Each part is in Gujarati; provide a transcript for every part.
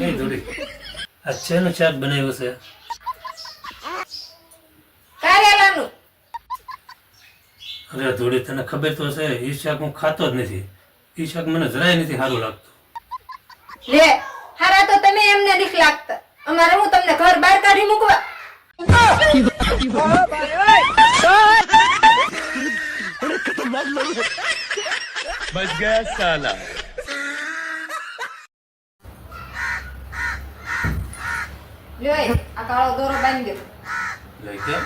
એ થોડી આ શેનું શાક બનાવ્યું છે? કારેલાનું. અરે થોડી તને ખબર તો છે એ શાક હું ખાતો જ નથી. એ શાક મને જરાય નથી સારું લાગતું. લે હારા તો તમે એમને નથી લાગતા. અમારે હું તમને ઘર બહાર કાઢી મૂકવા? बच गया साला। લ્યો આ કાળો દોરો બાંધી દો. લઈ કેમ?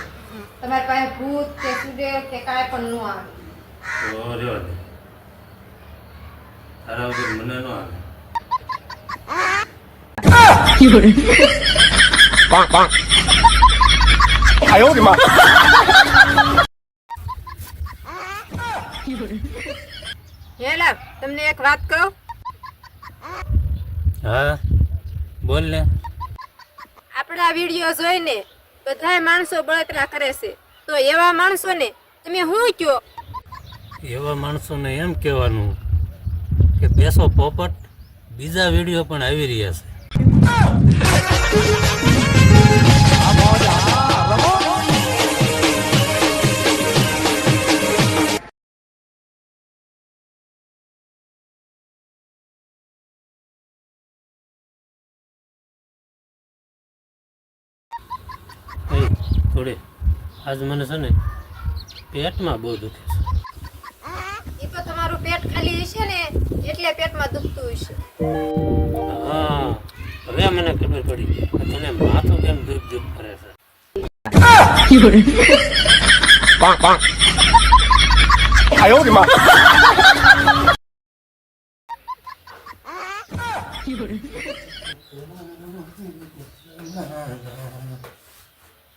તમારી પાસે ભૂત કે સુડેલ કે કાંઈ પણ ન આવે. તો રેવા દે. તારા વગર મને ન આવે. હેલા તમને એક વાત કહું. હા બોલ ને. આપણા વિડીયો જોઈને બધાય માણસો બળતરા કરે છે, તો એવા માણસોને તમે શું કહો? એવા માણસોને એમ કહેવાનું કે બેસો પોપટ, બીજા વિડીયો પણ આવી રહ્યા છે. થોડી આજ મને છે ને પેટમાં બહુ દુખે છે. એ તો તમારું પેટ ખાલી હશે ને એટલે પેટમાં દુખતું હશે. હા હવે મને ખબર પડી કે તને માથું કેમ દુખ દુખ કરે છે.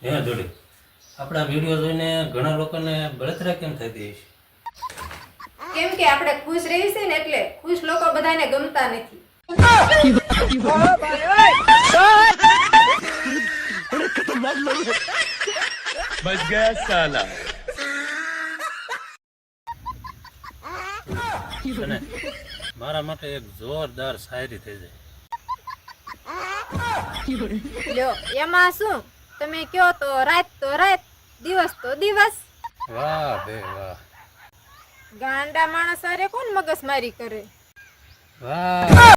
હે જોડી આપણા વિડીયો જોઈને ઘણા લોકોને બળતરા કેમ થતી હશે? કેમ કે આપણે ખુશ રહી છે ને એટલે ખુશ લોકો બધાને ગમતા નથી. बच गया साला। અને મારા માટે એક જોરદાર શાયરી થઈ જાય. લ્યો એમાં શું, તમે કયો તો રાત, દિવસ તો દિવસ. વાહ બે વાહ. ગાંડા માણસ હારે કોણ મગજમારી કરે? વાહ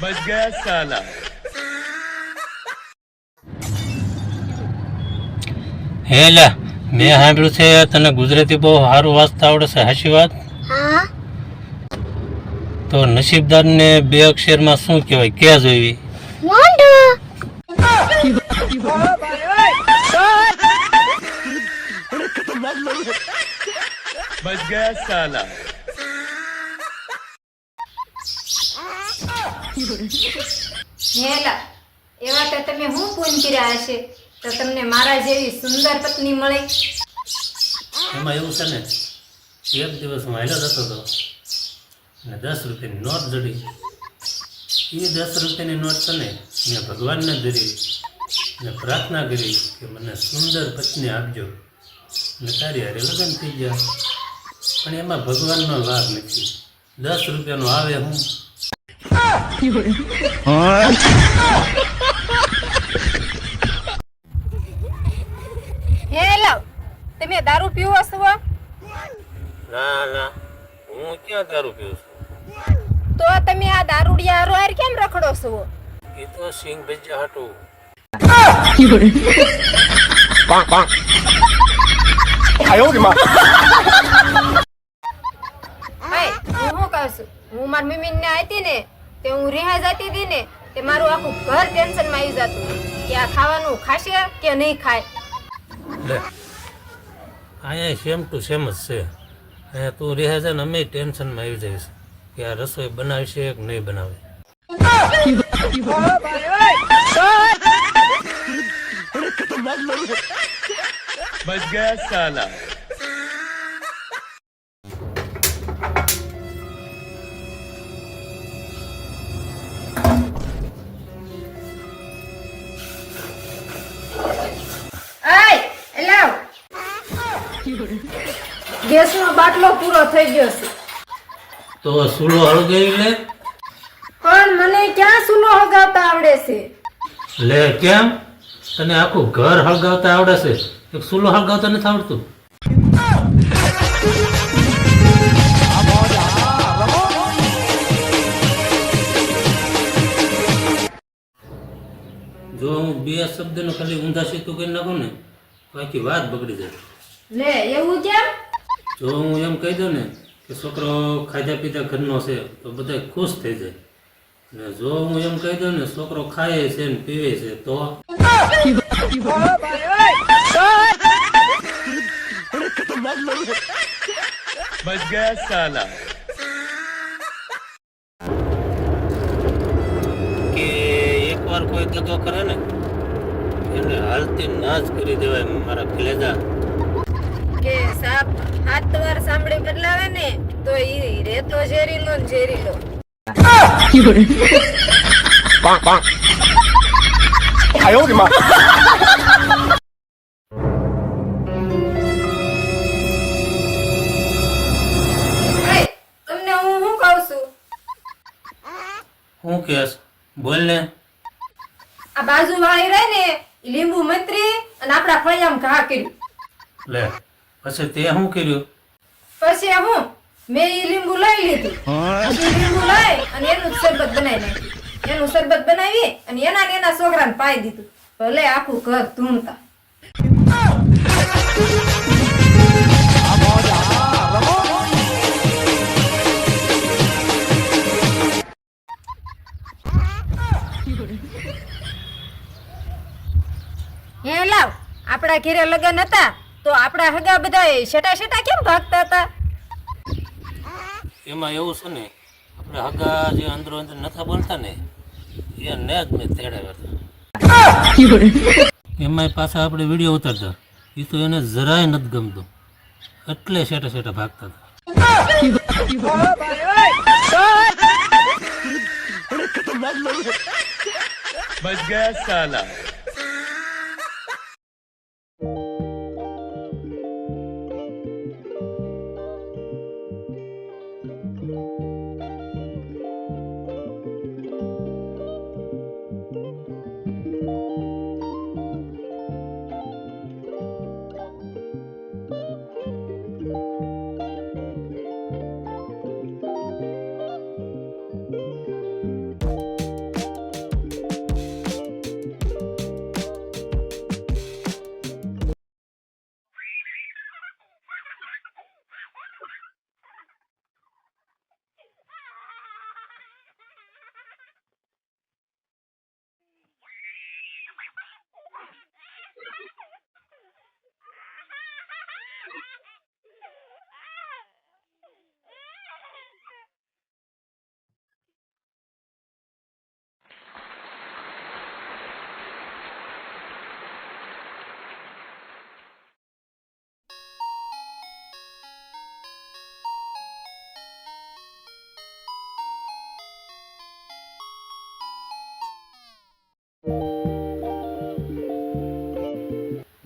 बच गया साला। હેલા મેં સાંભળ્યું છે તને ગુજરાતી બહુ સારું વાંચતા આવડે છે, હાચી વાત? તો નસીબદારને બે અક્ષરમાં શું કહેવાય, ક્યાં જોઈવી? बच गया साला। હેલા એવા તો તમે હું પૂન કર્યા હશે તો તમને મારા જેવી સુંદર પત્ની મળે. એમાં એવું છે ને એક દિવસ હું હાલ્યો જતો હતો અને 10 રૂપિયાની નોટ જડી. એ 10 રૂપિયાની નોટ છે ને મેં ભગવાનને ધરી અને પ્રાર્થના કરી કે મને સુંદર પત્ની આપજો અને તારી હારે લગ્ન થઈ ગયા. પણ એમાં ભગવાનનો લાભ નથી. 10 રૂપિયાનો આવે હું. હેલા તમે દારૂ પીવો છો? ના ના હું ક્યાં દારૂ પીઉં છું? તો તમે આ દારૂડિયા હારો હાર કેમ રખડો છો? એ તો સિંગ ભજીયા હાટું. ભાઈ હું શું કહું છું, હું મારી મમ્મીને આતી ને તે હું રિહાઈ જતી હતી ને તે મારું આખું ઘર ટેન્શનમાં આવી જતું કે આ ખાવાનું ખાશે કે નહીં ખાય. લે અહીંયા સેમ ટુ સેમ જ છે. અહીંયા તું રહે છે ને અમે ટેન્શનમાં આવી જઈશ કે આ રસોઈ બનાવશે કે નહીં બનાવે. बच गया साला। ગેસનો બાટલો પૂરો થઈ ગયો છે. તો સૂલો હળગાવી લે. પણ મને ક્યાં ચૂલો હગાવતા આવડે છે? લે કેમ? તને આખું ઘર હળગાવતા આવડે છે, એક સૂલો હળગાવતા નથી આવડતું? જો હું બે શબ્દનો ખાલી ઊંધા સીધું કરી નાખું ને તો આખી વાત બગડી જાય. લે એવું કેમ? જો હું એમ કહી દઉં ને કે છોકરો ખાધા પીધા ઘરનો છે તો બધા ખુશ થઈ જાય, ને જો હું એમ કહી દઉં ને છોકરો ખાય છે ને પીવે છે તો बच गया साला. કે એકવાર કોઈ દગો કરે ને એને હાલતી ના જ કરી દેવાય મારા કલેજા. કે સાપ 7 વાર સાંભળી બદલાવે ને તો ઈ રેતો ઝેરીલો ને ઝેરીલો. ભાઈ, તમને હું શું કહું છું? હું કેસ બોલ ને. આ બાજુ વાળી રહી ને ઈ લીંબુ મંત્રી અને આપણા ફળિયામાં ઘા કર્યું. લે પછી તે શું કર્યું? પછી હું મેં ઈ લીંબુ લઈ લીધું. પછી લીંબુ લઈ અને એનું જ શરબત બનાવી નાખ્યું. એનું શરબત બનાવી અને એના ને એના છોકરાને પાઈ દીધું. ભલે આખું ઘર ધૂણતા. હે લાવ, આપણા ઘરે લગન હતા તો આપણા હગા બધા શેટા શેટા કેમ ભાગતા હતા? એમાં એવું છે ને આપણે હગા જે અંદરો અંદર નતા બોલતા ને એને જ મેં તેડાવ્યા હતા. એમાંય પાછા આપણે વિડીયો ઉતારતા એ તો એને જરાય નથી ગમતું એટલે શેટા શેટા ભાગતા હતા. बच गया साला.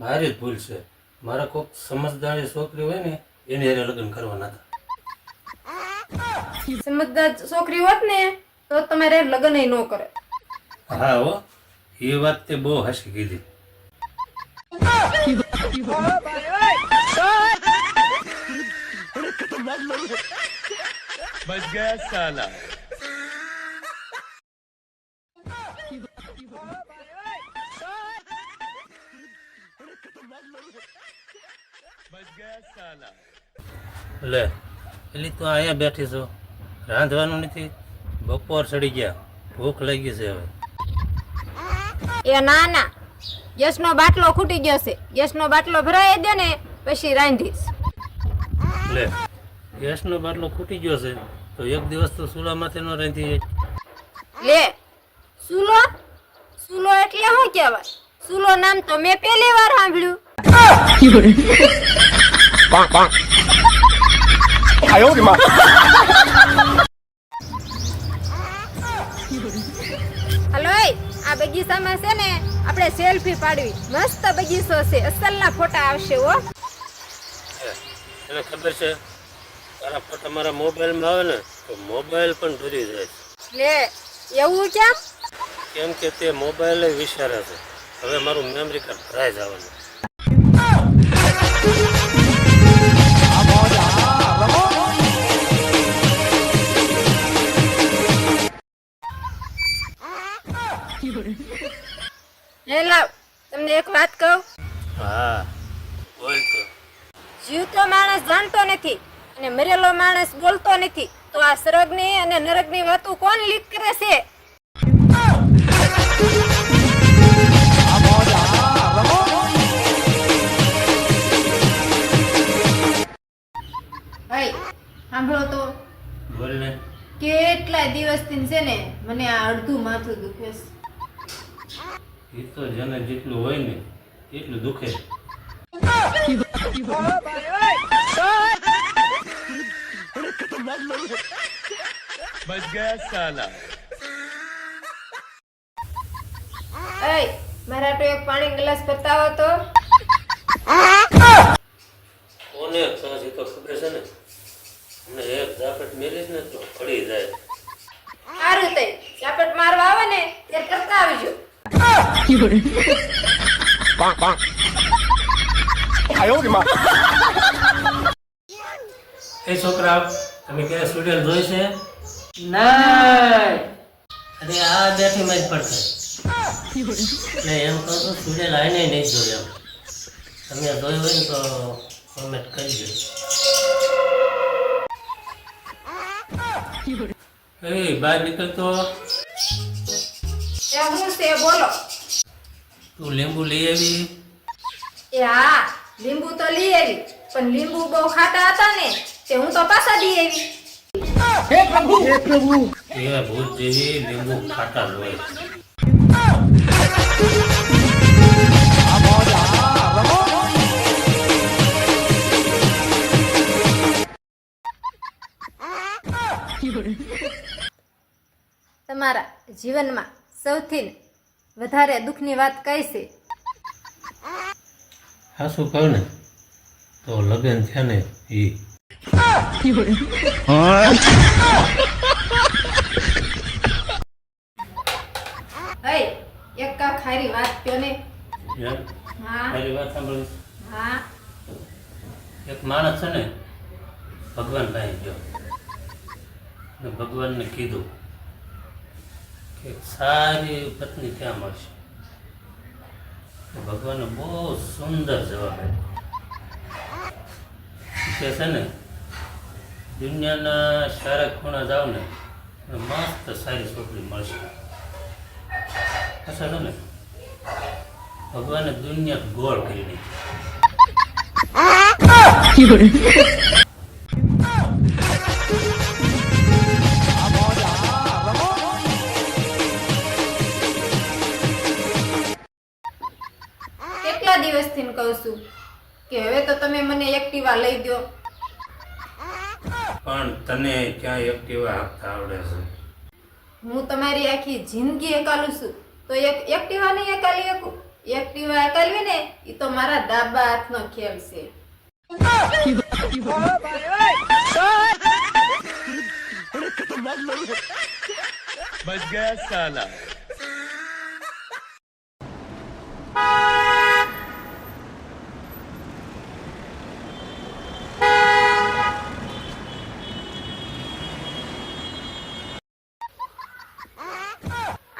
મારી જ ભૂલ છે. મારા કોઈક સમજદારી છોકરી હોય ને એની હારે લગ્ન કરવાના હતા. સમજદાર છોકરી હોત ને તો તમારે લગ્ન ન કરે. હા હો, એ વાત તે બહુ હસી કીધી. बच गया साला. बच गया साला. લે પેલી તો અહીંયા બેઠી છો, રાંધવાનું નથી, બપોર ચડી ગયા, ભૂખ લાગી છે હવે. એ ના ના, ગેસનો બાટલો ખૂટી ગયો છે. ગેસનો બાટલો ભરાઈ દે ને પછી રાંધીશ. લે ગેસનો બાટલો ખૂટી ગયો છે તો એક દિવસ તો ચૂલામાંથી ન રાંધી જાય. લે સુલો, સુલો એટલે શું કહેવાય? સુલો નામ તો મેં પહેલી વાર સાંભળ્યું. હલો, આ બગીચામાં છે ને આપણે સેલ્ફી પાડવી. મસ્ત બગીચો છે, અસલના ફોટા આવશે હો. એને ખબર છે તારા ફોટા મારા મોબાઈલમાં આવે ને તો મોબાઈલ પણ ડરી જાય છે. લે એવું કેમ? કેમ કે તે મોબાઈલ વિચારે છે હવે મારું મેમરી કાર્ડ ભરાઈ જવાનું. લાવ તમને એક વાત કહું. હા બોલ તો. જીવતો માણસ જાણતો નથી અને મરેલો માણસ બોલતો નથી તો આ સ્વર્ગની અને નરકની વાતો કોણ લીક કરે છે? ભાઈ સાંભળો તો, બોલ ને. કેટલા દિવસથી છે ને મને આ અડધું માથું દુખે છે. એ તો જેને જેટલું હોય ને એટલું દુખે. बच गया साला. એય મારા તો એક પાણી ગ્લાસ બતાવો તો. કોને સાંજ તો ખબર છે ને અમને એક ઝાપટ મેલીશ ને તો પડી જાય. સારું થઈ ઝાપટ મારવા આવે ને ત્યારે કરતા આવજો. એ છોકરા તમે ક્યારે સ્ટુડિયો જોઈ છે? ના અરે આ બેઠી માં જ પડશે ને એમ કહું છું સ્ટુડિયો આવીને નહીં જોયો. તમે જોયું હોય ને તો કોમેન્ટ કરજો. એ બહાર નીકળતો એ હું છે બોલો. તું લીંબુ લઈ આવી. એ હા લીંબુ તો લઈ આવી પણ લીંબુ બહુ ખાટા હતા ને તે હું તો પાછા દી આવી. એ ભૂત જેવી લીંબુ ખાટા જ હોય. તમારા જીવનમાં સૌથી વધારે દુઃખની વાત કઈ છે? હા શું કહું ને તો લગ્ન થયા ને એ. હઈ એક કા ખારી વાત કયો ને. એમ? હા મારી વાત સાંભળી. હા એક માણસ છે ને ભગવાન પાસે ગયો ને ભગવાનને કીધું કે સારી પત્ની ક્યાં મળશે. તો ભગવાને બહુ સુંદર જવાબ આપ્યો કે છે ને દુનિયાના સારા ખૂણા જાવ ને તો મસ્ત સારી છોકરી મળશે. અસર છે ને ભગવાને દુનિયા ગોળ કરી નાખી. કેટલા દિવસથી કહું છું કે હવે તો તમે મને એક્ટિવા લઈ દો. પણ તને ક્યાં એક્ટિવા આપતા આવડે છે? હું તમારી આખી જિંદગી એકાલું છું તો એક એક્ટિવા નહીં એકાલી શકું. એક્ટિવા એકાલવી ને એ તો મારા ડાબા હાથનો ખેલ છે. बच गया साला.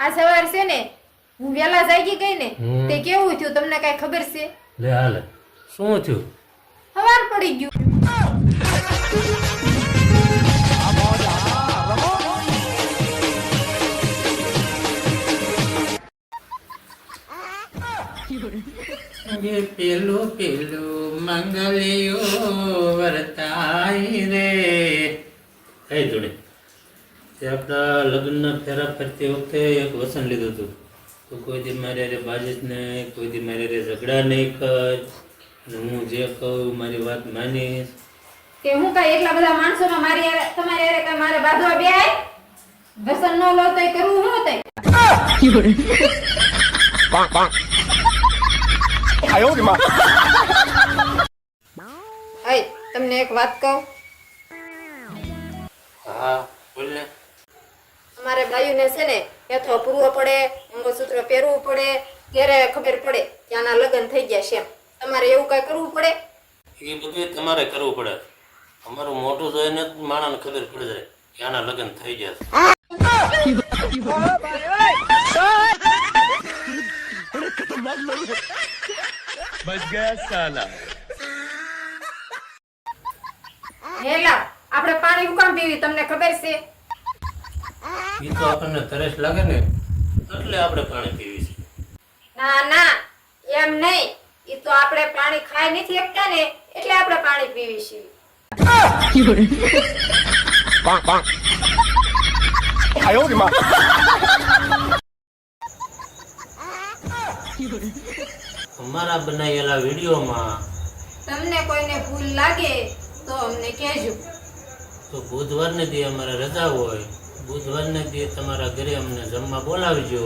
આ સવાર છે ને હું વેલા જાગી ગઈ ને હમ. તે કેવું થયું તમને કઈ ખબર છે? લે હાલે શું થયું? સવાર પડી ગયું. પેલું પેલું મંગલિયો વર્તાય રે. હે જોડે તે આપણા લગ્નના ફેરા ફરતી વખતે એક વસન લીધું હતું તો કોઈ દી મારે રે બાજીશ નહીં, કોઈ દી મારે રે ઝઘડા નહીં કર અને હું જે કહું મારી વાત માનીશ. કે હું કઈ એટલા બધા માણસોમાં મારી હારે તમારી હારે કઈ મારે બાંધવા બે આય વ્યસન ન લો તો કરવું હું તઈ. તમને એક વાત કહું. હા બોલ ને. અમારે બાયુને છે ને હેથો પૂરવો પડે, મંગળસૂત્ર પહેરવું પડે, ત્યારે ખબર પડે કે આના લગ્ન થઈ ગયા છે એમ. તમારે એવું કઈ કરવું પડે? એ બધું તમારે કરવું પડે. અમારું મોઢું જોઈને જ માણસને ખબર પડી જાય કે આના લગ્ન થઈ ગયા છે. बच गया साला હેલા, આપણે પાણી હું કામ પીવી તમને ખબર છે? એ તો આપણને તરસ લાગે ને એટલે આપણે પાણી પીવી છે. ના ના, એમ નહીં. એ તો આપણે પાણી ખાઈ નથી શકતા ને એટલે આપણે પાણી પીવી છીએ. અમારા બનાવેલા વિડીયોમાં તમને કોઈને ભૂલ લાગે તો અમને કહેજો. તો બુધવારને દી અમારે રજા હોય, બુધવારને દી તમારા ઘરે અમને જમવા બોલાવજો.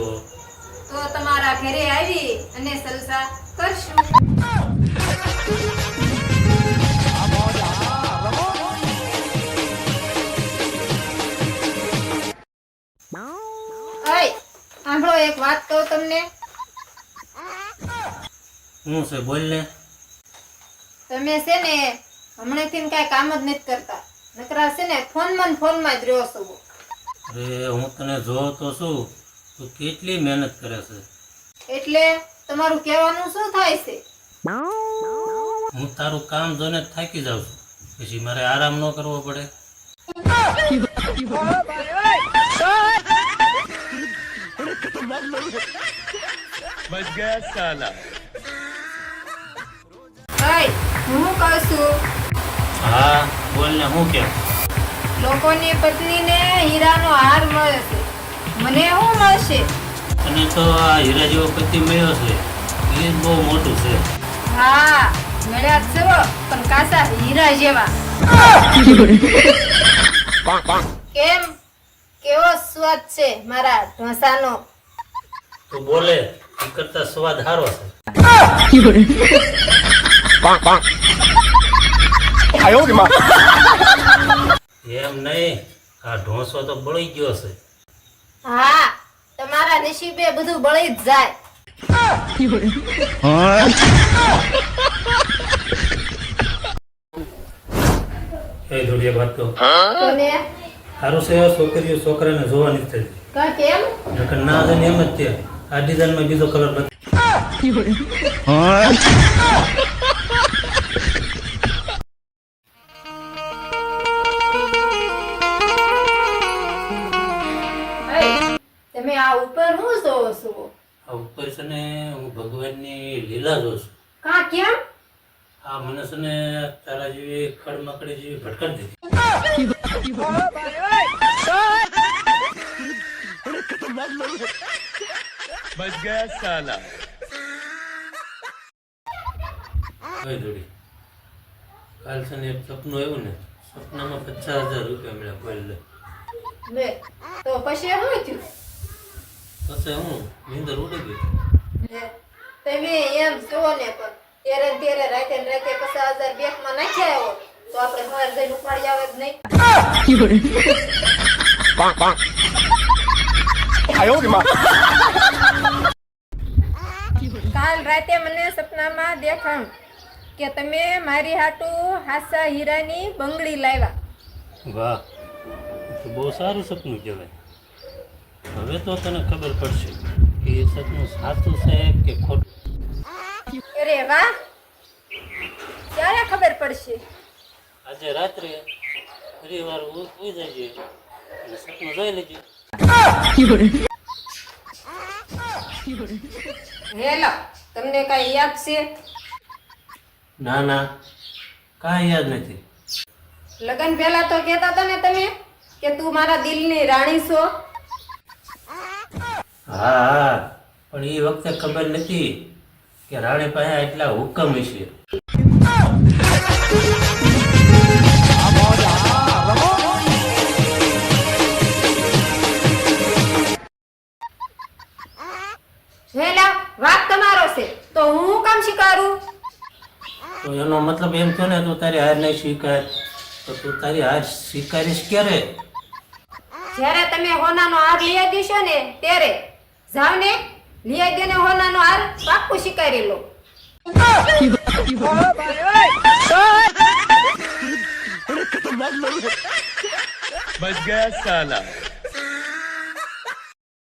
તો તમારા ઘરે આવી અને સલસા કરશું. ઓય, સાંભળો એક વાત કહું તમને. હું છે બોલ ને. તમે છે ને હમણાંથી કઈ કામ જ નથી કરતા. નકરા છે ને ફોનમાં જ રહ્યો છો. અરે હું તને જોઉં તો શું, તું કેટલી મહેનત કરે છે. એટલે તમારું કહેવાનું શું થાય છે? હું તારું કામ જોઈને જ થાકી જાઉં છું, પછી મારે આરામ ન કરવો પડે. बच गया साला ઓય, હું કહું છું, હા બોલ ને. હું કેમ? લોકોની પત્નીને હીરાનો હાર મળે છે, મને શું મળશે? તને તો આ હીરા જેવો પતિ મળ્યો છે, એ જ બહુ મોટું છે. હા, મળ્યા જ છો, પણ કાચા હીરા જેવા. કેમ, કેવો સ્વાદ છે મારા ઢોસાનો? તું બોલે એ કરતા સ્વાદ સારો છે. એમ નહીં, આ ઢોસો તો બળી ગયો છે. હા, તમારા નસીબે બધું બળી જ જાય. એ જોડી વાત તો તને સારું છે. છોકરીઓ છોકરાને જોવાની જ થઈ, કા કેમ? નકર ના જઈને એમ જ છે. આ ડિઝાઇનમાં બીજો કલર બતાવ. ઓય, તમે આ ઉપર શું જોવો છો? આ ઉપર છે ને હું ભગવાનની લીલા જોઉં છું. કા કેમ? આ મને છે ને તારા જેવી ખડમકડી જેવી ભટકાડી દીધી. बच गया साला કઈ જોડી કાલ છે ને એક સપનું આવ્યું ને, સપનામાં 50,000 રૂપિયા મળ્યા પહેલે. લે, તો પછી શું થયું? પછી હું નીંદર ઉડી ગઈ. લે, તમે એમ જોવો ને, પણ ત્યારે ને ત્યારે રાતે ને રાતે 50,000 બેંકમાં નાખ્યા હોય તો આપણે સવારે જઈને ઉપાડી આવે જ નહીં. કાલ રાતે મને સપનામાં દેખાણું કે તમે મારી હાટુ હાસા હીરાની બંગડી લાવ્યા. વાહ, એ તો બહુ સારું સપનું કહેવાય. હવે તો તને ખબર પડશે કે એ સપનું સાચું છે કે ખોટું. અરે વાહ, ક્યારે ખબર પડશે? આજે રાત્રે ફરીવાર ઉઈ જજે અને સપનું જોઈ લેજે. હેલો, તમને કઈ યાદ છે? ના ના, કાંઈ યાદ નથી. લગન પહેલા તો કહેતા હતા ને તમે કે તું મારા દિલની રાણી છો. હા હા, પણ એ વખતે ખબર નથી કે રાણી પાસે એટલા હુકમ હશે. હેલા, વાત તમારો છે તો હું કામ શીખારું? તો એનો મતલબ એમ થયો ને, તો તારી હાર નહીં સ્વીકાર તો તું તારી હાર સ્વીકારીશ ક્યારે? જ્યારે તમે હોનાનો હાર લઈ દેશો ને ત્યારે જાવ ને લઈ દે ને હોનાનો હાર પાક્કું સ્વીકારી લો. बच गया साला